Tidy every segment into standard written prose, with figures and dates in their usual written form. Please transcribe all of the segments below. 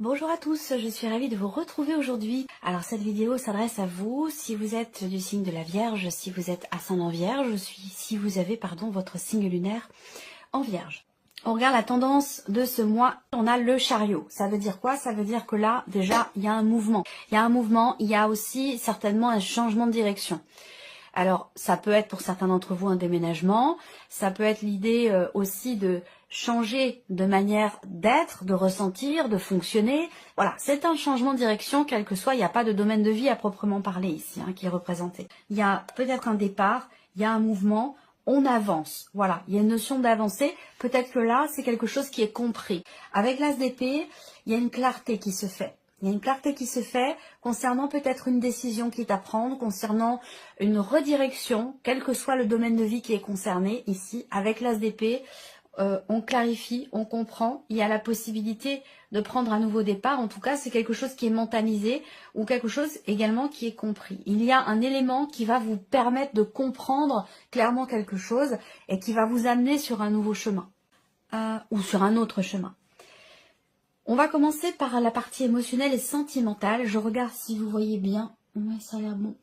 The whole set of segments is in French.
Bonjour à tous, je suis ravie de vous retrouver aujourd'hui. Alors cette vidéo s'adresse à vous si vous êtes du signe de la Vierge, si vous êtes ascendant Vierge, si vous avez votre signe lunaire en Vierge. On regarde la tendance de ce mois, on a le chariot. Ça veut dire quoi? Ça veut dire que là, déjà, il y a un mouvement. Il y a un mouvement, il y a aussi certainement un changement de direction. Alors, ça peut être pour certains d'entre vous un déménagement, ça peut être l'idée aussi de changer de manière d'être, de ressentir, de fonctionner. Voilà, c'est un changement de direction, quel que soit, il n'y a pas de domaine de vie à proprement parler ici, qui est représenté. Il y a peut-être un départ, il y a un mouvement, on avance. Voilà, il y a une notion d'avancée. Peut-être que là, c'est quelque chose qui est compris. Avec l'as d'épée, il y a une clarté qui se fait. Il y a une clarté qui se fait concernant peut-être une décision qui est à prendre, concernant une redirection, quel que soit le domaine de vie qui est concerné ici. Avec l'as d'épée, on clarifie, on comprend, il y a la possibilité de prendre un nouveau départ. En tout cas, c'est quelque chose qui est mentalisé ou quelque chose également qui est compris. Il y a un élément qui va vous permettre de comprendre clairement quelque chose et qui va vous amener sur un nouveau chemin ou sur un autre chemin. On va commencer par la partie émotionnelle et sentimentale. Je regarde si vous voyez bien. Ouais, ça a l'air bon.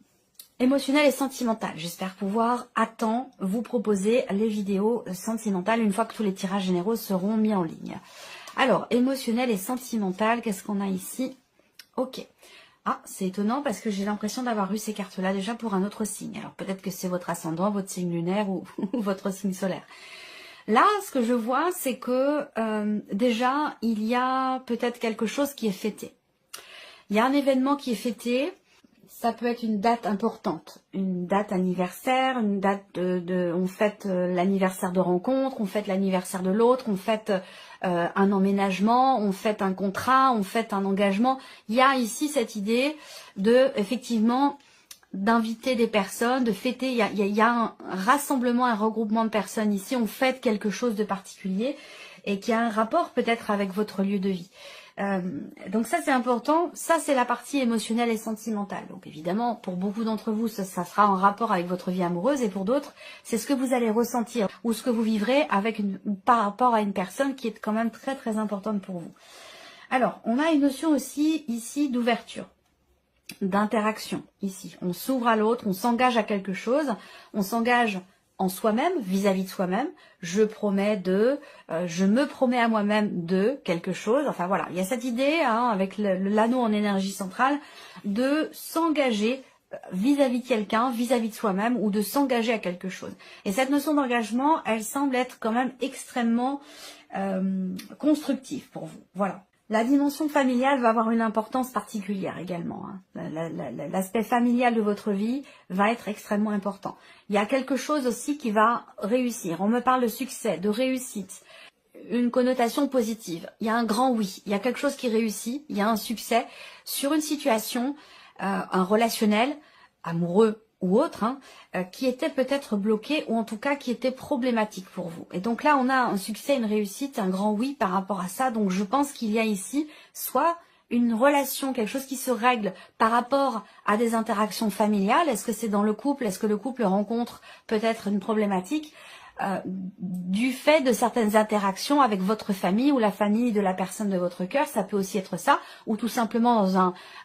Émotionnelle et sentimentale. J'espère pouvoir à temps vous proposer les vidéos sentimentales une fois que tous les tirages généraux seront mis en ligne. Alors, émotionnelle et sentimentale, qu'est-ce qu'on a ici? Ok. Ah, c'est étonnant parce que j'ai l'impression d'avoir eu ces cartes-là déjà pour un autre signe. Alors, peut-être que c'est votre ascendant, votre signe lunaire ou votre signe solaire. Là, ce que je vois, c'est que déjà, il y a peut-être quelque chose qui est fêté. Il y a un événement qui est fêté. Ça peut être une date importante, une date anniversaire, une date on fête l'anniversaire de rencontre, on fête l'anniversaire de l'autre, on fête un emménagement, on fête un contrat, on fête un engagement. Il y a ici cette idée de, effectivement, d'inviter des personnes, de fêter. Il y a un rassemblement, un regroupement de personnes ici. On fête quelque chose de particulier et qui a un rapport peut-être avec votre lieu de vie. Donc ça c'est important, ça c'est la partie émotionnelle et sentimentale. Donc évidemment pour beaucoup d'entre vous ça sera en rapport avec votre vie amoureuse et pour d'autres c'est ce que vous allez ressentir ou ce que vous vivrez avec par rapport à une personne qui est quand même très très importante pour vous. Alors on a une notion aussi ici d'ouverture, d'interaction ici. On s'ouvre à l'autre, on s'engage à quelque chose, on s'engage en soi-même, vis-à-vis de soi-même, je me promets à moi-même de quelque chose, enfin voilà, il y a cette idée, avec l'anneau en énergie centrale, de s'engager vis-à-vis de quelqu'un, vis-à-vis de soi-même, ou de s'engager à quelque chose. Et cette notion d'engagement, elle semble être quand même extrêmement constructive pour vous, voilà. La dimension familiale va avoir une importance particulière également. L'aspect familial de votre vie va être extrêmement important. Il y a quelque chose aussi qui va réussir. On me parle de succès, de réussite, une connotation positive. Il y a un grand oui, il y a quelque chose qui réussit, il y a un succès sur une situation, un relationnel, amoureux ou autre, qui était peut-être bloqué ou en tout cas qui était problématique pour vous. Et donc là, on a un succès, une réussite, un grand oui par rapport à ça. Donc je pense qu'il y a ici soit une relation, quelque chose qui se règle par rapport à des interactions familiales. Est-ce que c'est dans le couple? Est-ce que le couple rencontre peut-être une problématique du fait de certaines interactions avec votre famille ou la famille de la personne de votre cœur? Ça peut aussi être ça, ou tout simplement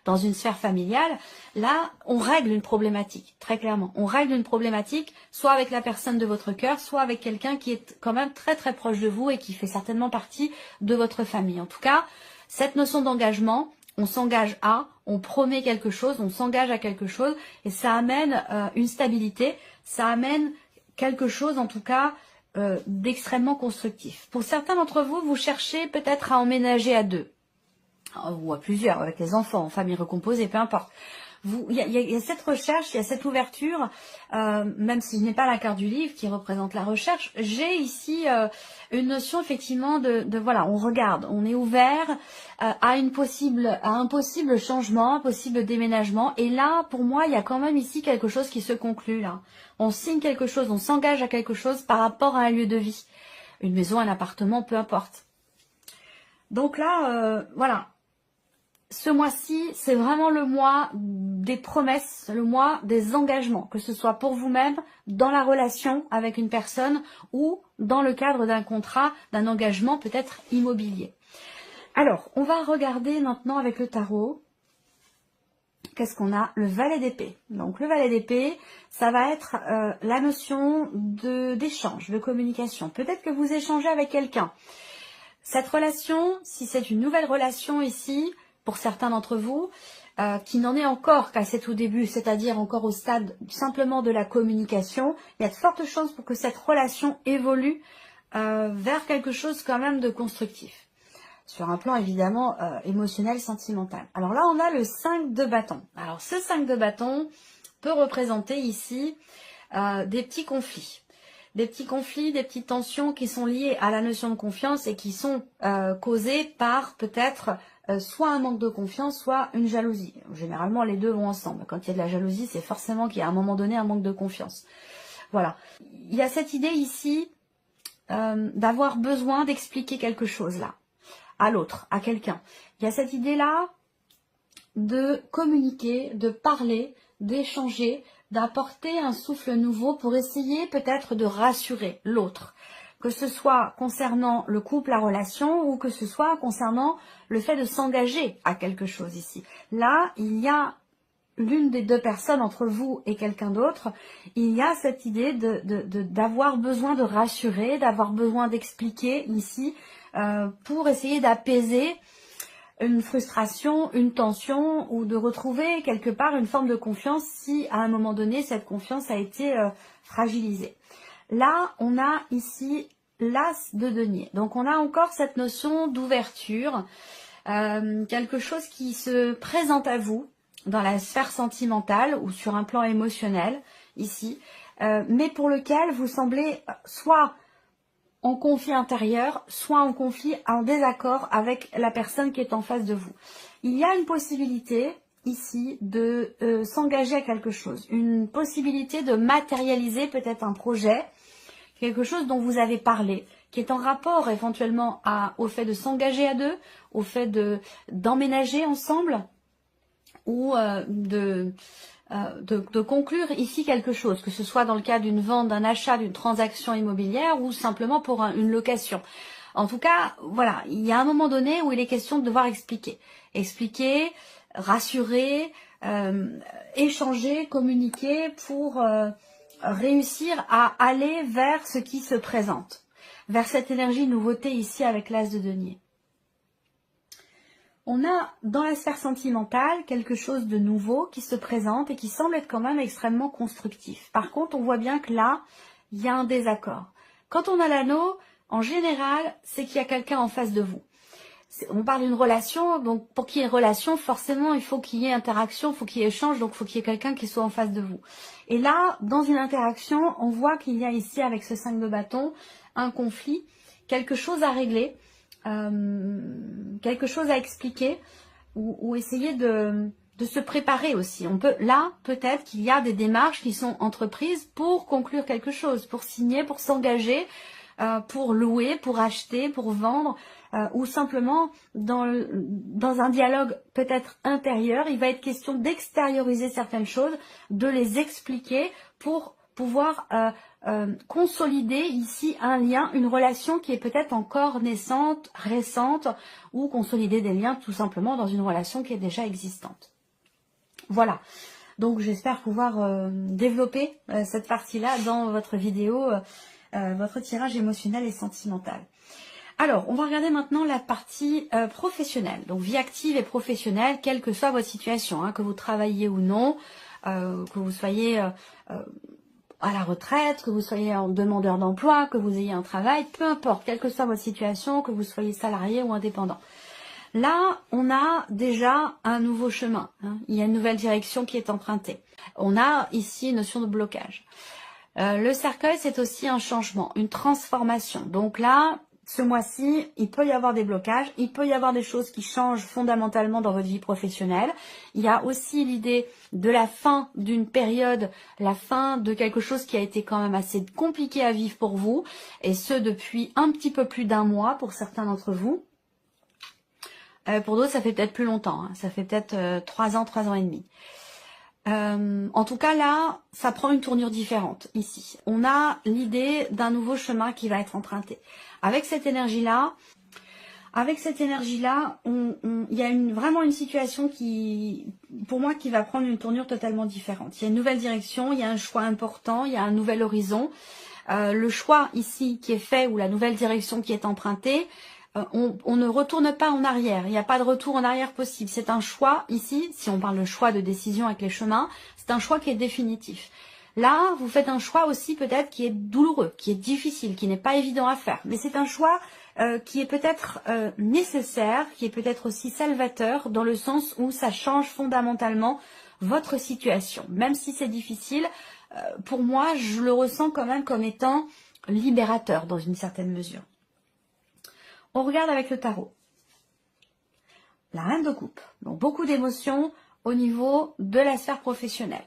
dans une sphère familiale. Là, on règle une problématique, très clairement. On règle une problématique, soit avec la personne de votre cœur, soit avec quelqu'un qui est quand même très très proche de vous et qui fait certainement partie de votre famille. En tout cas, cette notion d'engagement, on s'engage on promet quelque chose, on s'engage à quelque chose, et ça amène une stabilité, ça amène quelque chose en tout cas d'extrêmement constructif. Pour certains d'entre vous, vous cherchez peut-être à emménager à deux, ou à plusieurs, avec les enfants, en famille recomposée, peu importe. Il y a cette recherche, il y a cette ouverture, même si je n'ai pas la carte du livre qui représente la recherche, j'ai ici une notion effectivement de voilà, on regarde, on est ouvert à un possible changement, un possible déménagement, et là pour moi il y a quand même ici quelque chose qui se conclut là. On signe quelque chose, on s'engage à quelque chose par rapport à un lieu de vie, une maison, un appartement, peu importe. Donc là, voilà. Ce mois-ci, c'est vraiment le mois des promesses, le mois des engagements, que ce soit pour vous-même, dans la relation avec une personne ou dans le cadre d'un contrat, d'un engagement peut-être immobilier. Alors, on va regarder maintenant avec le tarot. Qu'est-ce qu'on a? Le valet d'épée. Donc le valet d'épée, ça va être la notion d'échange, de communication. Peut-être que vous échangez avec quelqu'un. Cette relation, si c'est une nouvelle relation ici, pour certains d'entre vous, qui n'en est encore qu'à ses tout débuts, c'est-à-dire encore au stade simplement de la communication, il y a de fortes chances pour que cette relation évolue vers quelque chose quand même de constructif. Sur un plan évidemment émotionnel, sentimental. Alors là, on a le 5 de bâton. Alors ce 5 de bâton peut représenter ici des petits conflits. Des petits conflits, des petites tensions qui sont liées à la notion de confiance et qui sont causées par peut-être soit un manque de confiance, soit une jalousie. Généralement, les deux vont ensemble. Quand il y a de la jalousie, c'est forcément qu'il y a à un moment donné un manque de confiance. Voilà. Il y a cette idée ici d'avoir besoin d'expliquer quelque chose là. À l'autre, à quelqu'un. Il y a cette idée-là de communiquer, de parler, d'échanger, d'apporter un souffle nouveau pour essayer peut-être de rassurer l'autre. Que ce soit concernant le couple, la relation, ou que ce soit concernant le fait de s'engager à quelque chose ici. Là, il y a l'une des deux personnes entre vous et quelqu'un d'autre, il y a cette idée d'avoir besoin de rassurer, d'avoir besoin d'expliquer ici, pour essayer d'apaiser une frustration, une tension ou de retrouver quelque part une forme de confiance si à un moment donné cette confiance a été fragilisée. Là, on a ici l'as de denier. Donc on a encore cette notion d'ouverture, quelque chose qui se présente à vous dans la sphère sentimentale ou sur un plan émotionnel ici, mais pour lequel vous semblez soit en conflit intérieur, soit en conflit, en désaccord avec la personne qui est en face de vous. Il y a une possibilité ici de s'engager à quelque chose, une possibilité de matérialiser peut-être un projet, quelque chose dont vous avez parlé, qui est en rapport éventuellement au fait de s'engager à deux, au fait d'emménager ensemble, ou de conclure ici quelque chose, que ce soit dans le cas d'une vente, d'un achat, d'une transaction immobilière ou simplement pour une location. En tout cas, voilà, il y a un moment donné où il est question de devoir expliquer. Expliquer, rassurer, échanger, communiquer pour réussir à aller vers ce qui se présente, vers cette énergie nouveauté ici avec l'as de denier. On a dans la sphère sentimentale quelque chose de nouveau qui se présente et qui semble être quand même extrêmement constructif. Par contre, on voit bien que là, il y a un désaccord. Quand on a l'anneau, en général, c'est qu'il y a quelqu'un en face de vous. On parle d'une relation, donc pour qu'il y ait relation, forcément, il faut qu'il y ait interaction, il faut qu'il y ait échange, donc il faut qu'il y ait quelqu'un qui soit en face de vous. Et là, dans une interaction, on voit qu'il y a ici, avec ce 5 de bâton, un conflit, quelque chose à régler, quelque chose à expliquer ou essayer de se préparer aussi. On peut, là, peut-être qu'il y a des démarches qui sont entreprises pour conclure quelque chose, pour signer, pour s'engager, pour louer, pour acheter, pour vendre, ou simplement dans un dialogue peut-être intérieur, il va être question d'extérioriser certaines choses, de les expliquer pour pouvoir consolider ici un lien, une relation qui est peut-être encore naissante, récente, ou consolider des liens tout simplement dans une relation qui est déjà existante. Voilà, donc j'espère pouvoir développer cette partie-là dans votre vidéo, votre tirage émotionnel et sentimental. Alors, on va regarder maintenant la partie professionnelle, donc vie active et professionnelle, quelle que soit votre situation, hein, que vous travaillez ou non, que vous soyez à la retraite, que vous soyez un demandeur d'emploi, que vous ayez un travail, peu importe, quelle que soit votre situation, que vous soyez salarié ou indépendant. Là, on a déjà un nouveau chemin, hein. Il y a une nouvelle direction qui est empruntée. On a ici une notion de blocage. Le cercueil, c'est aussi un changement, une transformation. Donc là, ce mois-ci, il peut y avoir des blocages, il peut y avoir des choses qui changent fondamentalement dans votre vie professionnelle. Il y a aussi l'idée de la fin d'une période, la fin de quelque chose qui a été quand même assez compliqué à vivre pour vous, et ce depuis un petit peu plus d'un mois pour certains d'entre vous. Pour d'autres, ça fait peut-être plus longtemps, hein. Ça fait peut-être 3 ans et demi. En tout cas, là, ça prend une tournure différente ici. On a l'idée d'un nouveau chemin qui va être emprunté. Avec cette énergie-là, Avec cette énergie-là, il y a vraiment une situation qui, pour moi, qui va prendre une tournure totalement différente. Il y a une nouvelle direction, il y a un choix important, il y a un nouvel horizon. Le choix ici qui est fait ou la nouvelle direction qui est empruntée, on ne retourne pas en arrière. Il n'y a pas de retour en arrière possible. C'est un choix ici, si on parle de choix de décision avec les chemins, c'est un choix qui est définitif. Là, vous faites un choix aussi peut-être qui est douloureux, qui est difficile, qui n'est pas évident à faire. Mais c'est un choix qui est peut-être nécessaire, qui est peut-être aussi salvateur, dans le sens où ça change fondamentalement votre situation. Même si c'est difficile, pour moi, je le ressens quand même comme étant libérateur dans une certaine mesure. On regarde avec le tarot. La reine de coupe. Donc beaucoup d'émotions au niveau de la sphère professionnelle.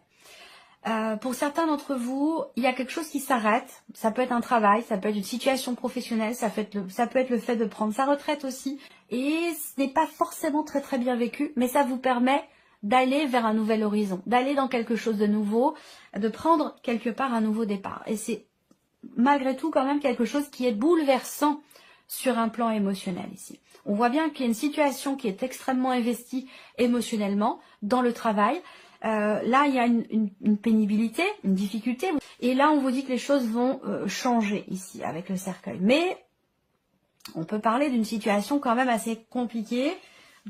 Pour certains d'entre vous, il y a quelque chose qui s'arrête. Ça peut être un travail, ça peut être une situation professionnelle, ça peut être le fait de prendre sa retraite aussi. Et ce n'est pas forcément très très bien vécu, mais ça vous permet d'aller vers un nouvel horizon, d'aller dans quelque chose de nouveau, de prendre quelque part un nouveau départ. Et c'est malgré tout quand même quelque chose qui est bouleversant sur un plan émotionnel ici. On voit bien qu'il y a une situation qui est extrêmement investie émotionnellement dans le travail. Là, il y a une pénibilité, une difficulté. Et là, on vous dit que les choses vont changer ici avec le cercueil. Mais on peut parler d'une situation quand même assez compliquée.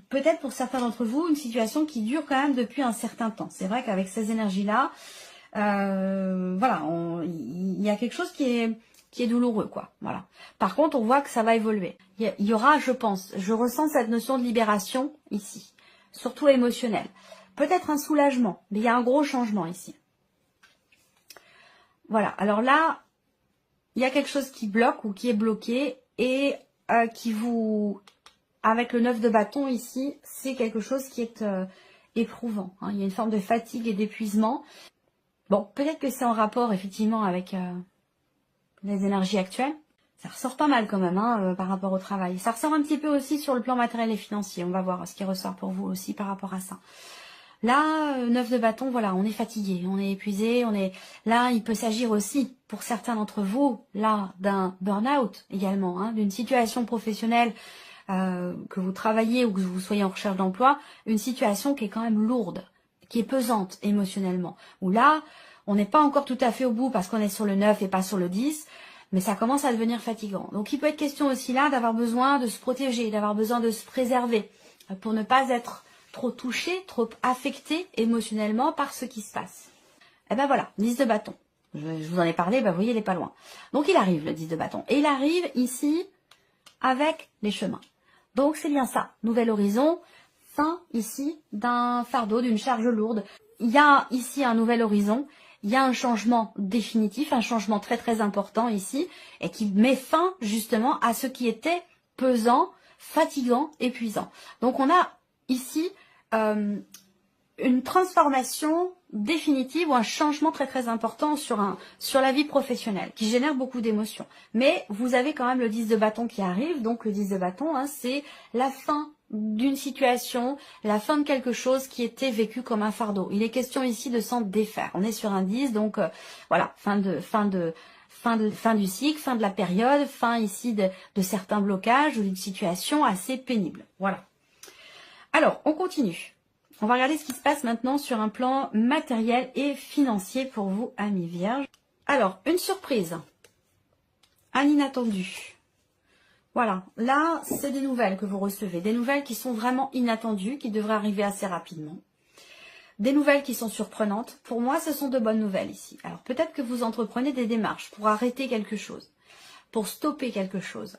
Peut-être pour certains d'entre vous, une situation qui dure quand même depuis un certain temps. C'est vrai qu'avec ces énergies-là, voilà, il y a quelque chose qui est douloureux, quoi. Voilà. Par contre, on voit que ça va évoluer. Il y aura, je pense, je ressens cette notion de libération ici, surtout émotionnelle. Peut-être un soulagement, mais il y a un gros changement ici. Voilà. Alors là, il y a quelque chose qui bloque ou qui est bloqué et qui vous, avec le 9 de bâton ici, c'est quelque chose qui est éprouvant. Hein. Il y a une forme de fatigue et d'épuisement. Bon, peut-être que c'est en rapport effectivement avec les énergies actuelles. Ça ressort pas mal quand même par rapport au travail. Ça ressort un petit peu aussi sur le plan matériel et financier. On va voir ce qui ressort pour vous aussi par rapport à ça. Là, 9 de bâton, voilà, on est fatigué, on est épuisé, Là, il peut s'agir aussi, pour certains d'entre vous, là, d'un burn-out également, hein, d'une situation professionnelle que vous travaillez ou que vous soyez en recherche d'emploi, une situation qui est quand même lourde, qui est pesante émotionnellement. Où là, on n'est pas encore tout à fait au bout parce qu'on est sur le 9 et pas sur le 10, mais ça commence à devenir fatigant. Donc, il peut être question aussi là d'avoir besoin de se protéger, d'avoir besoin de se préserver, pour ne pas être trop touché, trop affecté émotionnellement par ce qui se passe. Et ben voilà, 10 de bâton. Je vous en ai parlé, ben vous voyez, il n'est pas loin. Donc il arrive, le 10 de bâton. Et il arrive ici avec les chemins. Donc c'est bien ça, nouvel horizon, fin ici d'un fardeau, d'une charge lourde. Il y a ici un nouvel horizon, il y a un changement définitif, un changement très très important ici, et qui met fin justement à ce qui était pesant, fatigant, épuisant. Donc on a ici une transformation définitive ou un changement très très important sur la vie professionnelle qui génère beaucoup d'émotions. Mais vous avez quand même le 10 de bâton qui arrive, donc le 10 de bâton, hein, c'est la fin d'une situation, la fin de quelque chose qui était vécu comme un fardeau. Il est question ici de s'en défaire. On est sur un 10, donc voilà, fin du cycle, fin de la période, fin ici de certains blocages ou d'une situation assez pénible. Voilà. Alors, on continue. On va regarder ce qui se passe maintenant sur un plan matériel et financier pour vous, amis vierges. Alors, une surprise. Un inattendu. Voilà, là, c'est des nouvelles que vous recevez. Des nouvelles qui sont vraiment inattendues, qui devraient arriver assez rapidement. Des nouvelles qui sont surprenantes. Pour moi, ce sont de bonnes nouvelles ici. Alors, peut-être que vous entreprenez des démarches pour arrêter quelque chose, pour stopper quelque chose.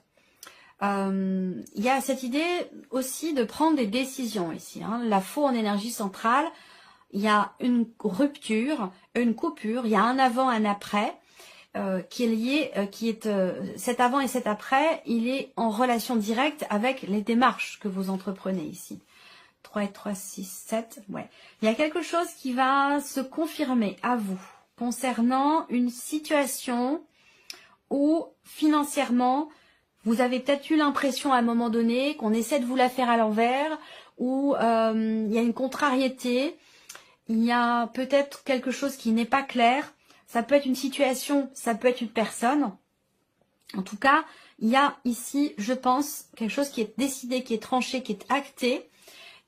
Il y a cette idée aussi de prendre des décisions ici. Hein. La faux en énergie centrale, il y a une rupture, une coupure, il y a un avant, un après qui est lié, cet avant et cet après, il est en relation directe avec les démarches que vous entreprenez ici. 3 et 3, 6, 7, ouais. Il y a quelque chose qui va se confirmer à vous concernant une situation où financièrement, vous avez peut-être eu l'impression à un moment donné qu'on essaie de vous la faire à l'envers, ou il y a une contrariété, il y a peut-être quelque chose qui n'est pas clair. Ça peut être une situation, ça peut être une personne. En tout cas, Il y a ici, je pense, quelque chose qui est décidé, qui est tranché, qui est acté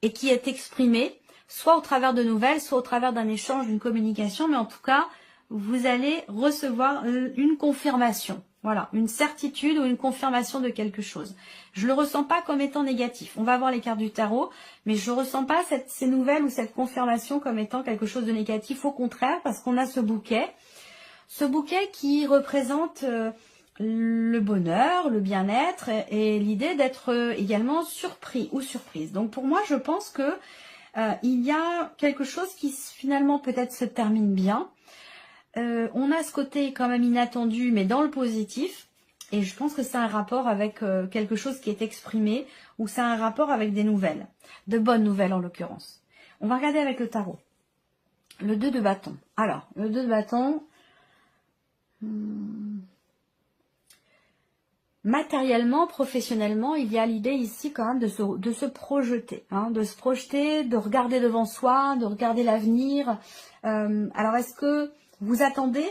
et qui est exprimé, soit au travers de nouvelles, soit au travers d'un échange, d'une communication, mais en tout cas, vous allez recevoir une confirmation. Voilà, une certitude ou une confirmation de quelque chose. Je le ressens pas comme étant négatif. On va voir les cartes du tarot, mais je ressens pas ces nouvelles ou cette confirmation comme étant quelque chose de négatif. Au contraire, parce qu'on a ce bouquet qui représente le bonheur, le bien-être et l'idée d'être également surpris ou surprise. Donc pour moi, je pense que il y a quelque chose qui finalement peut-être se termine bien. On a ce côté quand même inattendu, mais dans le positif. Et je pense que c'est un rapport avec quelque chose qui est exprimé, ou c'est un rapport avec des nouvelles. De bonnes nouvelles en l'occurrence. On va regarder avec le tarot. Le 2 de bâton. Alors, le 2 de bâton... Matériellement, professionnellement, il y a l'idée ici quand même de se projeter, hein, de se projeter, de regarder devant soi, de regarder l'avenir. Alors, est-ce que vous attendez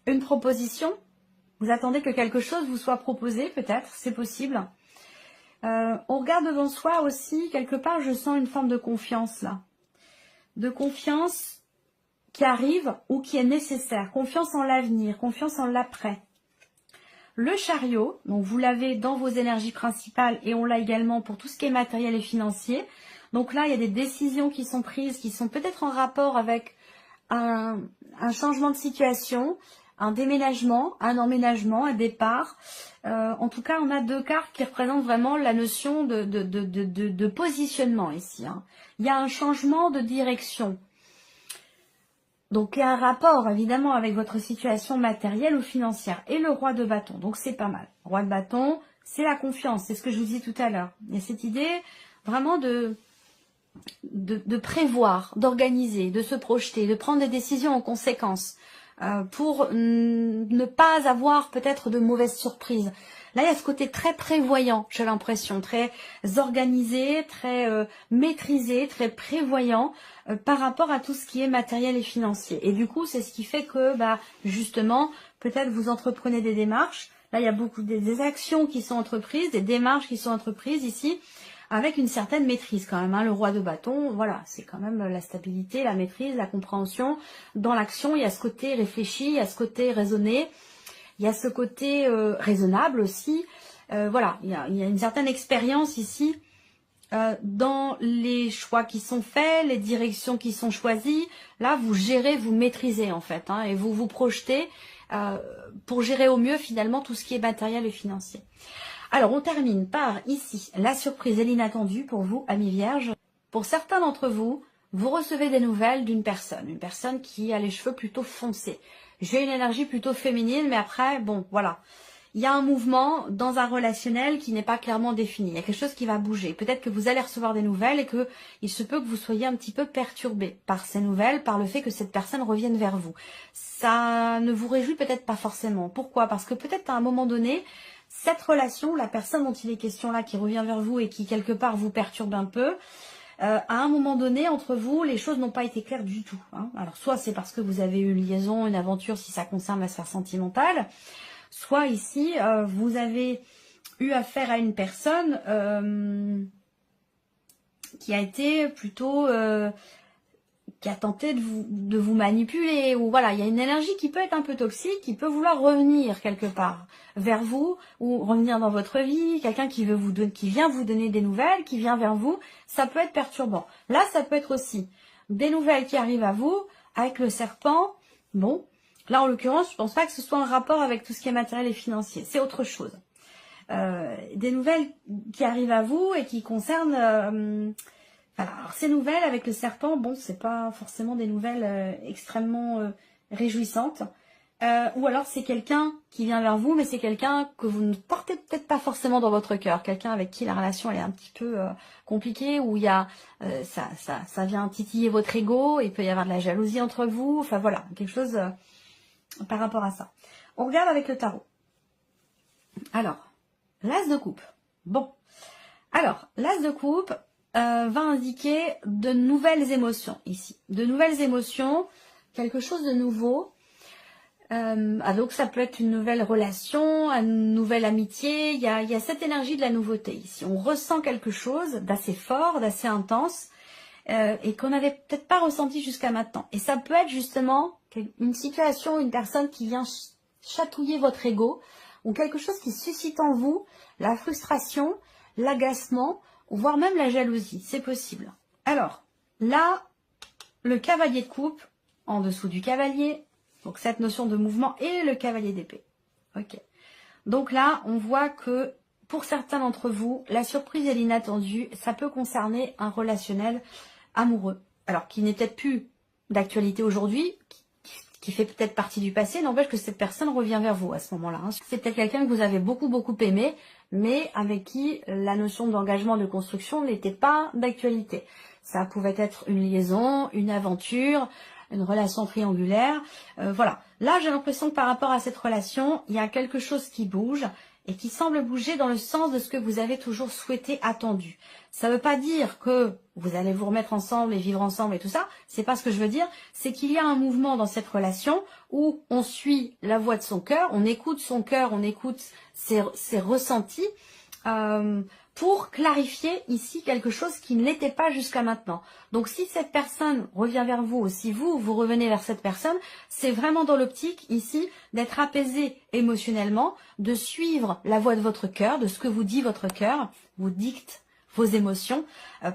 une proposition? Vous attendez que quelque chose vous soit proposé, peut-être? C'est possible. On regarde devant soi aussi, quelque part, je sens une forme de confiance là. De confiance qui arrive ou qui est nécessaire. Confiance en l'avenir, confiance en l'après. Le chariot, donc vous l'avez dans vos énergies principales et on l'a également pour tout ce qui est matériel et financier. Donc là, il y a des décisions qui sont prises, qui sont peut-être en rapport avec un changement de situation, un déménagement, un emménagement, un départ. En tout cas, on a deux cartes qui représentent vraiment la notion de positionnement ici, hein. Il y a un changement de direction. Donc, il y a un rapport, évidemment, avec votre situation matérielle ou financière. Et le roi de bâton, donc c'est pas mal. Roi de bâton, c'est la confiance, c'est ce que je vous dis tout à l'heure. Il y a cette idée vraiment de prévoir, d'organiser, de se projeter, de prendre des décisions en conséquence pour ne pas avoir peut-être de mauvaises surprises. Là, il y a ce côté très prévoyant, j'ai l'impression, très organisé, très maîtrisé, très prévoyant par rapport à tout ce qui est matériel et financier. Et du coup, c'est ce qui fait que, justement, peut-être vous entreprenez des démarches. Là, il y a beaucoup des actions qui sont entreprises, des démarches qui sont entreprises ici, avec une certaine maîtrise quand même, hein. Le roi de bâton, voilà, c'est quand même la stabilité, la maîtrise, la compréhension. Dans l'action, il y a ce côté réfléchi, il y a ce côté raisonné, il y a ce côté raisonnable aussi. Voilà, il y a une certaine expérience ici dans les choix qui sont faits, les directions qui sont choisies. Là, vous gérez, vous maîtrisez en fait, hein, et vous vous projetez pour gérer au mieux finalement tout ce qui est matériel et financier. Alors, on termine par ici la surprise et l'inattendu pour vous, amis vierges. Pour certains d'entre vous, vous recevez des nouvelles d'une personne, une personne qui a les cheveux plutôt foncés. J'ai une énergie plutôt féminine, mais après, bon, voilà. Il y a un mouvement dans un relationnel qui n'est pas clairement défini. Il y a quelque chose qui va bouger. Peut-être que vous allez recevoir des nouvelles et que il se peut que vous soyez un petit peu perturbé par ces nouvelles, par le fait que cette personne revienne vers vous. Ça ne vous réjouit peut-être pas forcément. Pourquoi? Parce que peut-être à un moment donné, cette relation, la personne dont il est question là, qui revient vers vous et qui quelque part vous perturbe un peu, à un moment donné, entre vous, les choses n'ont pas été claires du tout, hein. Alors, soit c'est parce que vous avez eu une liaison, une aventure, si ça concerne la sphère sentimentale, soit ici, vous avez eu affaire à une personne qui a été plutôt... qui a tenté de vous manipuler, ou voilà, il y a une énergie qui peut être un peu toxique, qui peut vouloir revenir quelque part vers vous, ou revenir dans votre vie, quelqu'un qui vient vous donner des nouvelles, qui vient vers vous, ça peut être perturbant. Là, ça peut être aussi des nouvelles qui arrivent à vous, avec le serpent, bon, là en l'occurrence, je pense pas que ce soit un rapport avec tout ce qui est matériel et financier, c'est autre chose. Des nouvelles qui arrivent à vous et qui concernent... Alors, ces nouvelles avec le serpent, bon, c'est pas forcément des nouvelles extrêmement réjouissantes. Ou alors, c'est quelqu'un qui vient vers vous, mais c'est quelqu'un que vous ne portez peut-être pas forcément dans votre cœur. Quelqu'un avec qui la relation elle est un petit peu compliquée, où il y a ça vient titiller votre ego, il peut y avoir de la jalousie entre vous. Enfin, voilà, quelque chose par rapport à ça. On regarde avec le tarot. Alors, l'as de coupe. Bon. Alors, l'as de coupe... va indiquer de nouvelles émotions ici. De nouvelles émotions, quelque chose de nouveau. Donc ça peut être une nouvelle relation, une nouvelle amitié, il y a cette énergie de la nouveauté ici. On ressent quelque chose d'assez fort, d'assez intense, et qu'on n'avait peut-être pas ressenti jusqu'à maintenant. Et ça peut être justement une situation, une personne qui vient chatouiller votre ego, ou quelque chose qui suscite en vous la frustration, l'agacement, voire même la jalousie. C'est possible. Alors, là, le cavalier de coupe, en dessous du cavalier, donc cette notion de mouvement, et le cavalier d'épée. Ok. Donc là, on voit que pour certains d'entre vous, la surprise et l'inattendu, ça peut concerner un relationnel amoureux. Alors, qui n'est peut-être plus d'actualité aujourd'hui, qui fait peut-être partie du passé, n'empêche que cette personne revient vers vous à ce moment-là. C'est peut-être quelqu'un que vous avez beaucoup aimé, mais avec qui la notion d'engagement, de construction n'était pas d'actualité. Ça pouvait être une liaison, une aventure, une relation triangulaire. Voilà. Là, j'ai l'impression que par rapport à cette relation, il y a quelque chose qui bouge et qui semble bouger dans le sens de ce que vous avez toujours souhaité, attendu. Ça ne veut pas dire que vous allez vous remettre ensemble et vivre ensemble et tout ça. C'est pas ce que je veux dire. C'est qu'il y a un mouvement dans cette relation où on suit la voix de son cœur, on écoute son cœur, on écoute ses ressentis, pour clarifier ici quelque chose qui ne l'était pas jusqu'à maintenant. Donc si cette personne revient vers vous, ou si vous revenez vers cette personne, c'est vraiment dans l'optique ici d'être apaisé émotionnellement, de suivre la voix de votre cœur, de ce que vous dit votre cœur, vous dicte vos émotions,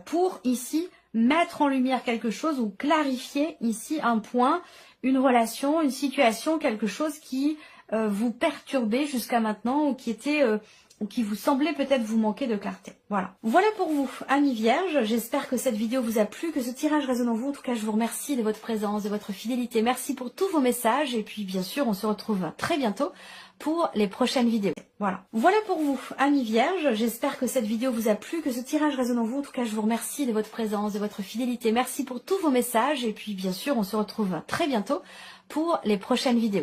pour ici mettre en lumière quelque chose ou clarifier ici un point, une relation, une situation, quelque chose qui vous perturbait jusqu'à maintenant ou qui était... ou qui vous semblait peut-être vous manquer de clarté. Voilà. Voilà pour vous, amis vierges. J'espère que cette vidéo vous a plu, que ce tirage résonne en vous. En tout cas, je vous remercie de votre présence, de votre fidélité. Merci pour tous vos messages. Et puis, bien sûr, on se retrouve très bientôt pour les prochaines vidéos. Voilà. Voilà pour vous, amis vierges. J'espère que cette vidéo vous a plu, que ce tirage résonne en vous. En tout cas, je vous remercie de votre présence, de votre fidélité. Merci pour tous vos messages. Et puis, bien sûr, on se retrouve très bientôt pour les prochaines vidéos.